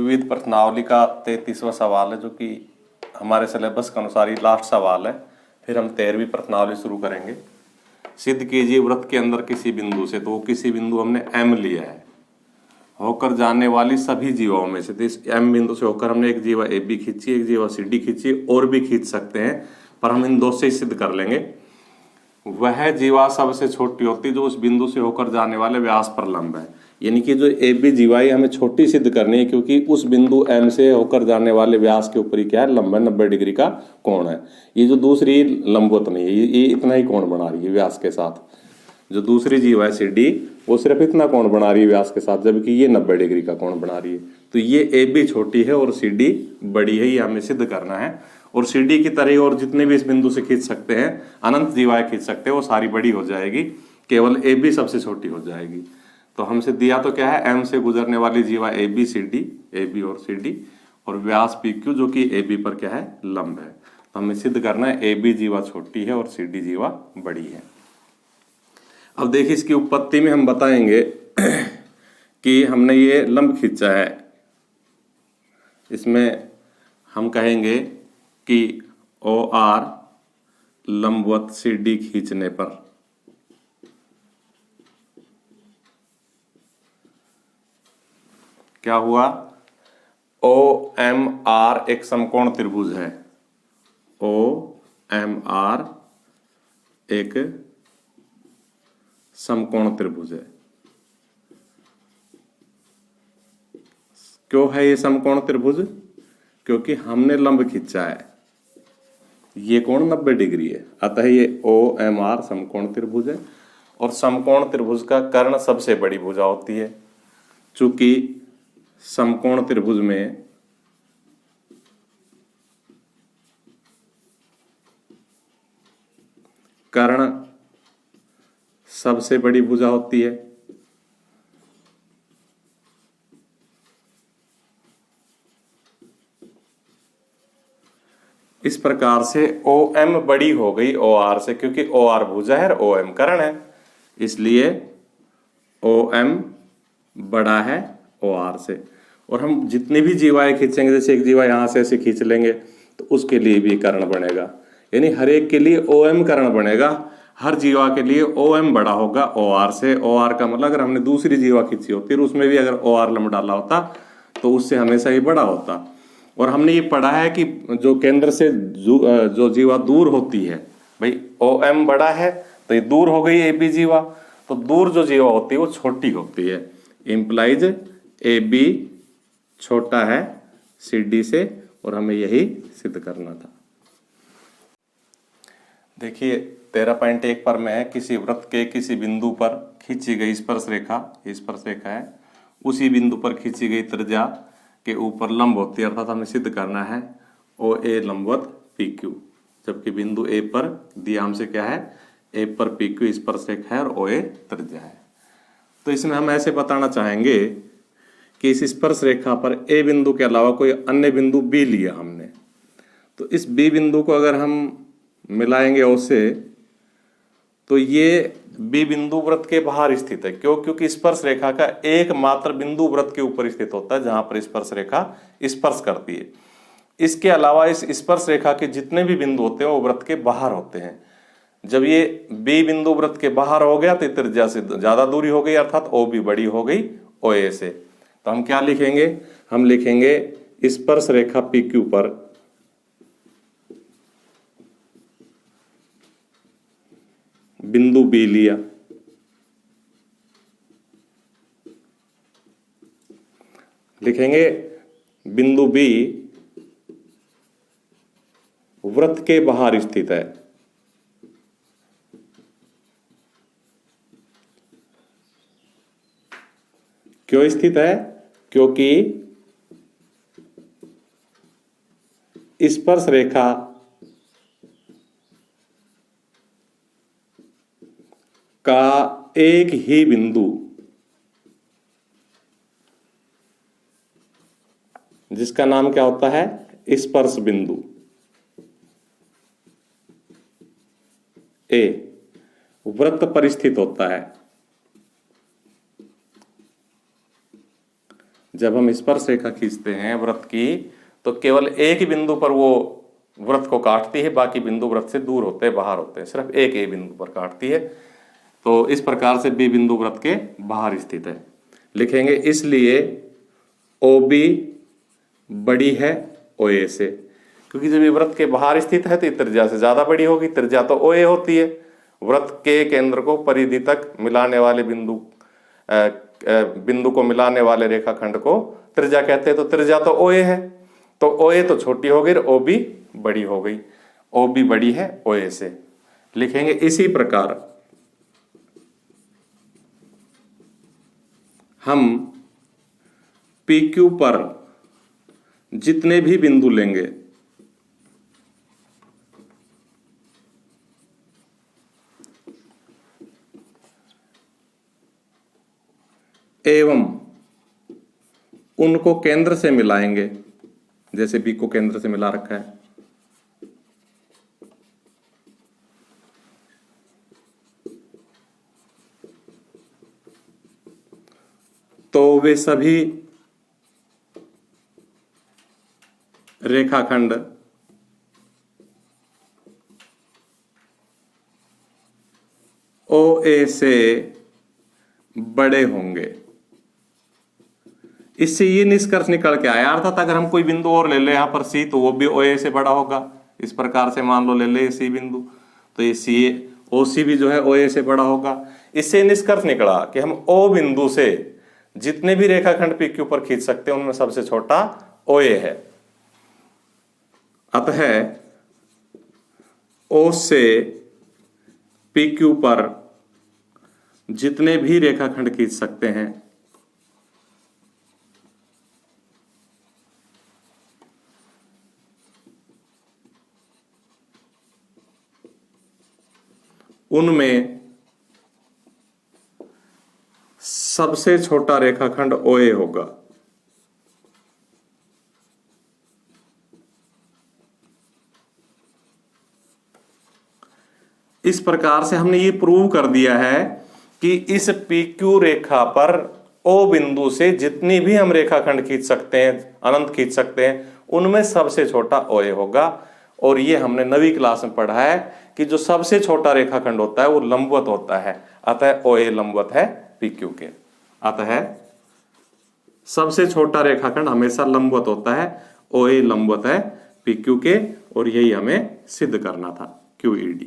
द्विविध प्रश्नावली का 33वां सवाल है, जो कि हमारे सिलेबस के अनुसार ही लास्ट सवाल है। फिर हम 13वीं प्रश्नावली शुरू करेंगे। सिद्ध कीजिए वृत्त के अंदर किसी बिंदु से, तो वो किसी बिंदु हमने M लिया है, होकर जाने वाली सभी जीवाओं में से, तो इस M बिंदु से होकर हमने एक जीवा AB खींची, एक जीवा CD खींची, और भी खींच सकते हैं, पर हम इन दो से ही सिद्ध कर लेंगे। वह जीवा सबसे छोटी होती जो उस बिंदु से होकर जाने वाले व्यास पर लंब है। यानी कि जो AB जीवा है हमें छोटी सिद्ध करनी है, क्योंकि उस बिंदु M से होकर जाने वाले व्यास के ऊपर ही क्या है, लंब है, 90 डिग्री का कोण है। ये जो दूसरी लंबवत नहीं है, ये इतना ही कोण बना रही है व्यास के साथ। जो दूसरी जीवा है CD, वो सिर्फ इतना कोण बना रही है व्यास के साथ, जबकि ये 90 डिग्री का कोण बना रही है। तो ये AB छोटी है और CD बड़ी है, ये हमें सिद्ध करना है। और CD की तरह और जितने भी इस बिंदु से खींच सकते हैं, अनंत जीवाएं खींच सकते हैं, वो सारी बड़ी हो जाएगी, केवल AB सबसे छोटी हो जाएगी। तो हमसे दिया तो क्या है, M से गुजरने वाली जीवा AB और CD, और व्यास PQ जो कि AB पर क्या है, लंब है। तो हमें सिद्ध करना है AB जीवा छोटी है और CD जीवा बड़ी है। अब देखिए, इसकी उत्पत्ति में हम बताएंगे कि हमने ये लंब खींचा है, इसमें हम कहेंगे कि OR लंबवत CD खींचने पर क्या हुआ, OMR एक समकोण त्रिभुज है, OMR एक समकोण त्रिभुज है। क्यों है ये समकोण त्रिभुज? क्योंकि हमने लंब खींचा है, ये कोण 90 डिग्री है, अतः ये OMR समकोण त्रिभुज है। और समकोण त्रिभुज का कर्ण सबसे बड़ी भुजा होती है। चूंकि समकोण त्रिभुज में कर्ण सबसे बड़ी भुजा होती है, इस प्रकार से OM बड़ी हो गई OR से, क्योंकि OR भुजा है और OM कर्ण है, इसलिए OM बड़ा है OR से। और हम जितनी भी जीवाएं खींचेंगे, जैसे एक जीवा यहां से ऐसे खींच लेंगे, तो उसके लिए भी कर्ण बनेगा, यानी हर एक के लिए OM कर्ण बनेगा। हर जीवा के लिए OM बड़ा होगा OR से। OR का मतलब अगर हमने दूसरी जीवा खींची होती और उसमें भी अगर OR लंब डाला होता, तो उससे हमेशा ही बड़ा होता। और हमने ये पढ़ा है कि जो केंद्र से जो जीवा दूर होती है, भाई OM बड़ा है तो ये दूर हो गई AB जीवा, तो दूर जो जीवा होती है वो छोटी होती है, इंप्लाइज AB छोटा है CD से, और हमें यही सिद्ध करना था। देखिए 13.1 पर में है, किसी वृत्त के किसी बिंदु पर खींची गई स्पर्श रेखा है, उसी बिंदु पर खींची गई त्रिज्या के ऊपर लंब होती है, अर्थात हमें सिद्ध करना है OA लंबवत PQ, जबकि बिंदु A पर दिया हमसे क्या है, A पर PQ स्पर्श रेखा है और OA त्रिज्या है। तो इसमें हम ऐसे बताना चाहेंगे कि इस स्पर्श रेखा पर A बिंदु के अलावा कोई अन्य बिंदु B लिया हमने, तो इस B बिंदु को अगर हम मिलाएंगे O से, तो ये B बिंदु वृत्त के बाहर स्थित है। क्यों? क्योंकि स्पर्श रेखा का एकमात्र बिंदु वृत्त के ऊपर स्थित होता है, जहां पर स्पर्श रेखा स्पर्श करती है। इसके अलावा इस स्पर्श रेखा के जितने भी बिंदु होते हैं वो वृत्त के बाहर होते हैं। जब ये B बिंदु वृत्त के बाहर हो गया तो त्रिज्या से ज्यादा दूरी हो गई, अर्थात O भी बड़ी हो गई OA से। तो हम क्या लिखेंगे, हम लिखेंगे स्पर्श रेखा PQ पर बिंदु B लिया, लिखेंगे बिंदु B वृत्त के बाहर स्थित है। क्यों स्थित है? क्योंकि स्पर्श रेखा का एक ही बिंदु, जिसका नाम क्या होता है, स्पर्श बिंदु A, वृत्त पर स्थित होता है। जब हम स्पर्श रेखा खींचते हैं वृत्त की, तो केवल एक ही बिंदु पर वो वृत्त को काटती है, बाकी बिंदु वृत्त से दूर होते हैं, बाहर होते हैं, सिर्फ एक ही बिंदु पर काटती है। तो इस प्रकार से बी बिंदु वृत्त के बाहर स्थित है। लिखेंगे इसलिए ओ बी बड़ी है ओ ए से, क्योंकि जब ये वृत्त के बाहर स्थित है तो त्रिज्या से ज्यादा बड़ी होगी, त्रिज्या तो ओ ए होती है। वृत्त के केंद्र को परिधि तक मिलाने वाले बिंदु को मिलाने वाले रेखाखंड को त्रिज्या कहते हैं, तो त्रिज्या तो ओ ए है, तो ओ ए तो छोटी हो गई, ओ बी बड़ी हो गई, ओ बी बड़ी है ओ ए से। लिखेंगे इसी प्रकार हम पी क्यू पर जितने भी बिंदु लेंगे एवं उनको केंद्र से मिलाएंगे, जैसे बी को केंद्र से मिला रखा है, तो वे सभी रेखाखंड ओ ए से बड़े होंगे। इससे ये निष्कर्ष निकल के आया, अर्थात अगर हम कोई बिंदु और ले ले यहां पर सी, तो वो भी ओ ए से बड़ा होगा। इस प्रकार से मान लो ले ले सी बिंदु, तो ये सी ओ सी भी जो है ओ ए से बड़ा होगा। इससे निष्कर्ष निकला कि हम ओ बिंदु से जितने भी रेखाखंड पी क्यू पर खींच सकते हैं उनमें सबसे छोटा ओ ए है। अतः ओ से पी क्यू पर जितने भी रेखाखंड खींच सकते हैं उनमें सबसे छोटा रेखाखंड ओ ए होगा। इस प्रकार से हमने ये प्रूव कर दिया है कि इस पी क्यू रेखा पर ओ बिंदु से जितनी भी हम रेखाखंड खींच सकते हैं, अनंत खींच सकते हैं, उनमें सबसे छोटा ओ ए होगा। और ये हमने 9वीं क्लास में पढ़ा है कि जो सबसे छोटा रेखाखंड होता है वो लंबवत होता है, अतः ओ ए लंबवत है पी क्यू के। अतः सबसे छोटा रेखाखंड हमेशा लंबवत होता है, ओ ए लंबवत है पी क्यू के, और यही हमें सिद्ध करना था, QED।